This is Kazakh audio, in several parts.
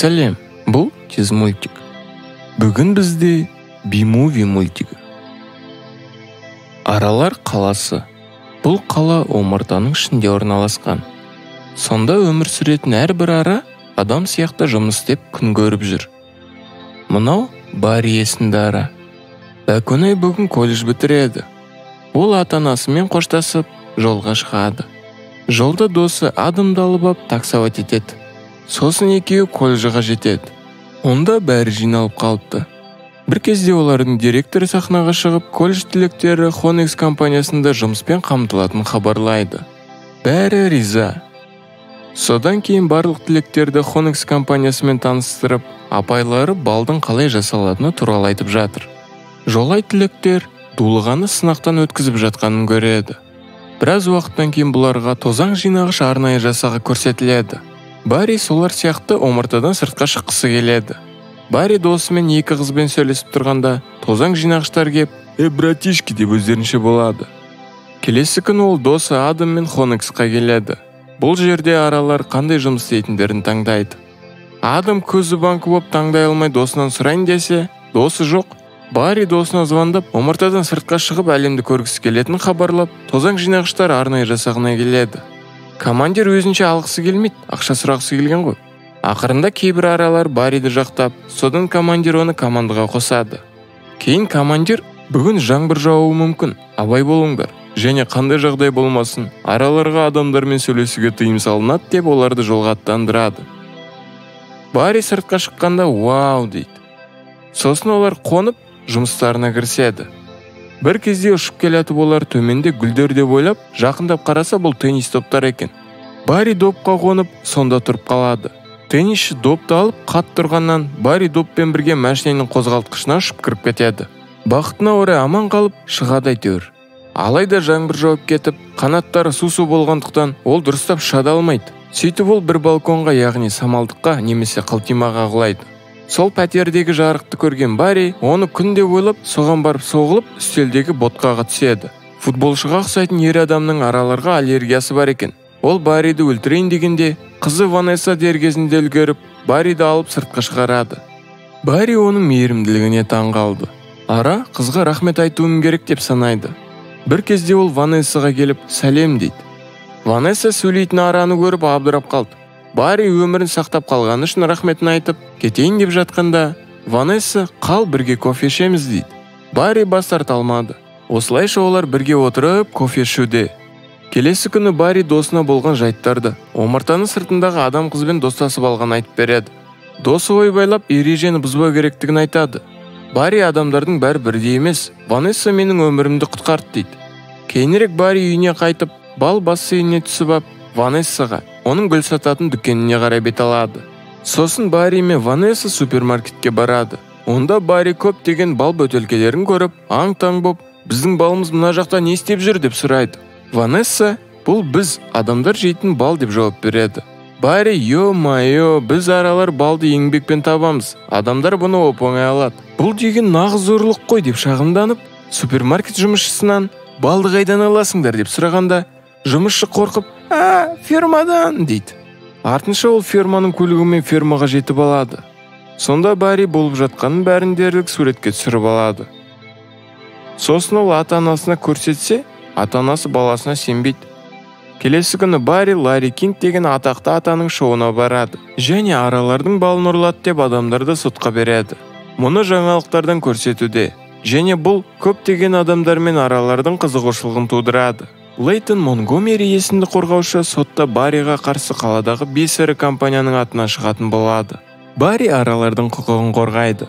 Сәлем, бұл тез мультик. Бүгін бізде B-Movie мультигі. Аралар қаласы. Бұл қала омартаның ішінде орналасқан. Сонда өмір сүретін әрбір ара адам сияқты жұмыс істеп күн көріп жүр. Мынау Барри есімді ара. Бәкөнай бүгін колледж бітіреді. Ол ата-анасымен қоштасып жолға шығады. Жолда досы Адамды алып ап таксовать етеді. Сосын екеуі колледжға жетеді. Онда бәрі жиналып қалыпты. Бір кезде олардың директоры сахнаға шығып, колледж түлектері Honix компаниясында жұмыспен қамтылатынын хабарлайды. Бәрі риза. Содан кейін барлық түлектерді Honix компаниясымен таныстырып, апайлары балдың қалай жасалатыны туралы айтып жатыр. Жолай түлектер дулығаны сынақтан өткізіп жатқанын көреді. Біраз уақыттан кейін бұларға тозаң жинағыш арнайы жасағы көрсетіледі. Барри солар сияқты омартадан сыртқа шыққысы келеді. Барри досымен екі қызбен сөйлесіп тұрғанда тозаң жинағыштар кеп, братишки деп өздерінше болады. Келесі күні ол досы Адам мен Honixқа келеді. Бұл жерде аралар қандай жұмыс істейтіндерін таңдайды. Адам көзі банкі боп таңдай алмай досынан сұрайын десе, досы жоқ. Барри досына звондап, омартадан сыртқа шығып әлемді көргісі келетінін хабарлап, тозаң жинағыштар арнайы жасағына келеді. Командир өзінше алғысы келмейді, ақша сұрағысы келген ғой. Ақырында кейбір аралар Барриді жақтап, содан командир оны командаға қосады. Кейін командир, бүгін жаңбыр жауы мүмкін, абай болыңдар. Және қандай жағдай болмасын, араларға адамдармен сөйлесуге тыйым салынады деп оларды жолға аттандырады. Барри сыртқа шыққанда «Вау» дейді. Сосын олар қонып, жұмыстарына кіріседі. Бір кезде ұшып келетіп олар төменде гүлдер деп ойлап, жақындап қараса бұл теннис топтар екен. Барри допқа қонып, сонда тұрып қалады. Теннисші допты алып, қат тұрғаннан, Барри доппен бірге машиненің қозғалтқышына ұшып кіріп кетеді. Бақытына орай аман қалып, шығады әйтеуір. Алайда жаңбыр жауып кетіп, қанаттары су болғандықтан, ол дұрыстап ұша алмайды. Сөйтіп ол бір балконға, яғни самалдыққа немесе қылтимаға құлайды. Сол пәтердегі жарықты көрген Барри, оны күнде ойлап, соған барып соғылып, үстелдегі ботқаға түседі. Футболшыға ұқсайтын ер адамның араларға аллергиясы бар екен. Ол Барриді өлтірейін дегенде, қызы Ванесса дер кезінде үлгеріп, Барриді алып сыртқа шығарады. Барри оның мейірімділігіне таң қалды. Ара қызға рахмет айтуым керек деп санайды. Бір кезде ол Ванессаға келіп, сәлем дейді. Ванесса сөйлейтін араны көріп абдырап қалды. Барри өмірін сақтап қалғаны үшін рахметін айтып, кетейін деп жатқанда, Ванесса қал бірге кофе ішеміз дейді. Барри бас тарта алмады. Осылайша олар бірге отырып кофе ішуде. Келесі күні Барри досына болған жайттарды, омартаның сыртындағы адам қызбен достасып алған айтып береді. Досы ойбайлап ережені бұзбау керектігін айтады. Барри адамдардың бәрі бірдей емес, Ванесса менің өмірімді құтқарды дейді. Кейінірек Барри үйіне қайтып, бал бассейніне түсіп ап, Ванессаға, оның гүл сататын дүкеніне қарай бет алады. Сосын Барри мен Ванесса супермаркетке барады. Онда Барри көптеген бал бөтелкелерін көріп, аң-таң боп, біздің балымыз мына жақта не істеп жүр деп сұрайды. Ванесса, бұл біз адамдар жейтін бал деп жауап береді. Барри, йо-майо, біз аралар балды еңбекпен табамыз, адамдар бұны оп-оңай алады. Бұл деген нағыз зорлық қой деп шағымданып, супермаркет жұмысшысынан балды қайдан аласыңдар деп сұрағанда, жұмысшы қорқып, фермадан дейді. Артынша ол ферманың көлігімен фермаға жетіп алады. Сонда Барри болып жатқанын бәрін дерлік суретке түсіріп алады. Сосын ол ата-анасына көрсетсе, ата-анасы баласына сенбейді. Келесі күні Барри Ларри Кинг деген атақты атаның шоуына барады. Және аралардың балын ұрлады деп адамдарды сотқа береді. Мұны жаңалықтардан көрсетуде. Және бұл көптеген адамдармен аралардың қызығушылығын тудырады. Лейтон Монгомери есімді қорғаушы сотта Барриға қарсы қаладағы 5 ірі компанияның атына шығатын болады. Барри аралардың құқығын қорғайды.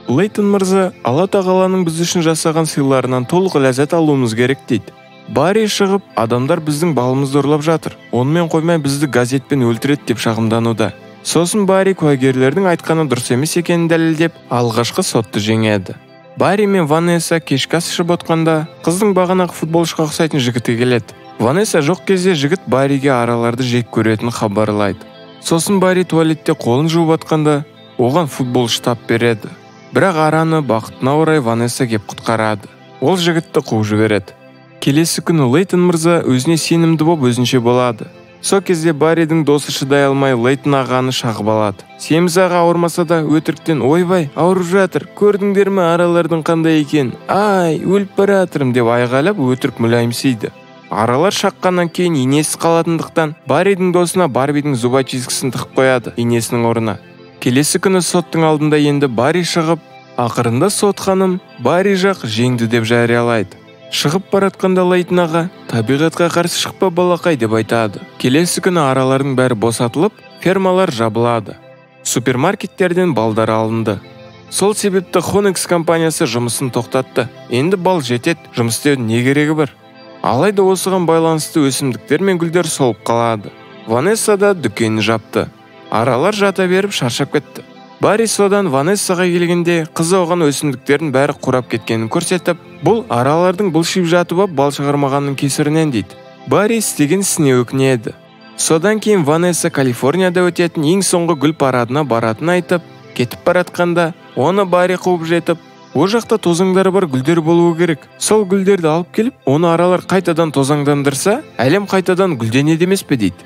Лейтон мырза, Алла тағаланың біз үшін жасаған сыйларынан толық ләззат алуымыз керек дейді. Барри шығып, адамдар біздің балымызды ұрлап жатыр. Онымен қоймай бізді газетпен өлтіреді деп шағымдануда. Сосын Барри куәгерлердің айтқаны дұрыс емес екенін дәлелдеп, алғашқы сотты жеңеді. Барри мен Ванесса кешкі ас ішіп отқанда, қыздың бағанағы футболшыға ұқсайтын жігіті келеді. Ванесса жоқ кезде жігіт Барриге араларды жек көретінін хабарлайды. Сосын Барри туалетте қолын жуып атқанда, оған футболшы тап береді. Бірақ араны бақытына орай Ванесса кеп құтқарады. Ол жігітті қуып жібереді. Келесі күні Лейтон мырза өзіне сенімді боп өзінше болады. Сол кезде Барридің досы шыдай алмай Лейтон ағаны шағып алады. Семіз аға ауырмаса да өтіріктен ойбай, ауырып жатыр, көрдіңдер ме аралардың қандай екен? Ай, өліп баратырмын деп айғайлап өтірік мүләйімсейді. Аралар шаққаннан кейін инесі қалатындықтан Барридің досына Барбидің зубочисткісін тығып қояды инесінің орнына. Келесі күні соттың алдында енді Барри шығып, ақырында сот ханым Барри жақ жеңді деп жариялайды. Шығып баратқанда Лейтон аға табиғатқа қарсы шықпа балақай деп айтады. Келесі күні аралардың бәрі босатылып, фермалар жабылады. Супермаркеттерден балдар алынды. Сол себепті Хонекс компаниясы жұмысын тоқтатты. Енді бал жетеді, жұмыс істеудің не керегі бар? Алайда осыған байланысты өсімдіктер мен гүлдер солып қалады. Ванесса да дүкенін жапты. Аралар жата беріп шаршап кетті. Барри содан Ванессаға келгенде қыз оған өсімдіктердің бәрі қурап кеткенін көрсетіп, бұл аралардың бұлшып жатып ап бал шығармағанның кесірінен дейді. Барри істеген ісіне өкінеді. Содан кейін Ванесса Калифорнияда өтетін ең соңғы гүл парадына баратын айтып, кетіп баратқанда оны Барри қуып жетіп, о жақта тозаңдары бар гүлдер болуы керек. Сол гүлдерді алып келіп, оны аралар қайтадан тозаңдандырса, әлем қайтадан гүлденеді емес пе дейді.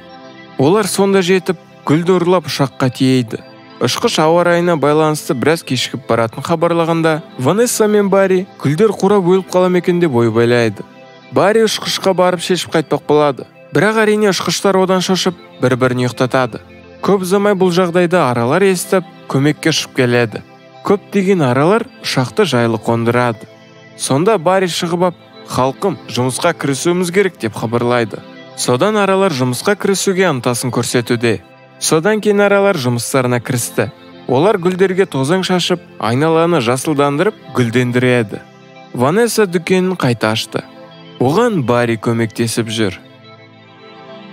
Олар сонда жетіп, гүлді ұрлап ұшаққа тиейді. Ұшқыш ауа райына байланысты біраз кешігіп баратын хабарлағанда, Ванесса мен Барри гүлдер қурап өліп қалам екен деп ойлайды. Барри ұшқышқа барып шешіп қайтпақ болады. Бірақ әрине ұшқыштар одан шошып, бір-бірін ұйықтатады. Көп ұзамай бұл жағдайда аралар естіп, көмекке ұшып келеді. Көптеген аралар ұшақты жайлы қондырады. Сонда Барри шығып ап, халқым, жұмысқа кірісуіміз керек деп хабарлайды. Содан аралар жұмысқа кірісуге ынтасын көрсетуде. Содан кейін аралар жұмыстарына кірісті. Олар гүлдерге тозаң шашып, айналаны жасылдандырып, гүлдендіреді. Ванесса дүкенін қайта ашты. Оған Барри көмектесіп жүр.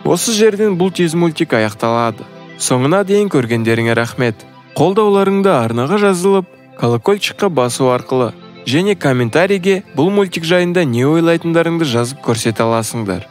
Осы жерден бұл тез мультик аяқталады. Соңына дейін көргендеріңе рахмет. Қолдауларыңды арнаға жазылып, колокольчикқа басу арқылы және комментарийге бұл мультик жайында не ойлайтындарыңды жазып көрсете аласыңдар.